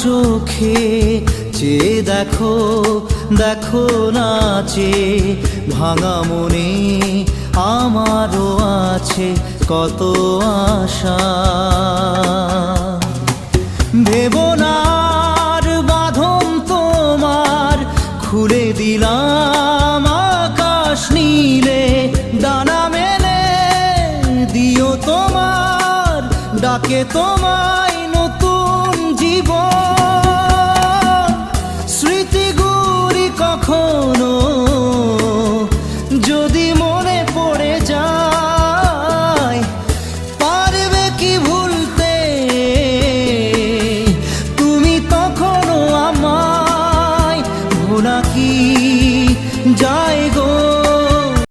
চোখে চেয়ে দেখো, দেখো নাচে ভাঙা মনে আমারও আছে কত আশা। ভেবো না আর বাঁধন তোমার, খুলে দিলাম আকাশ নীলে, ডানা মেলে দিও তোমার ডাকে তোমায় নতুন জীবন। স্মৃতিগুলি কখনো যদি মনে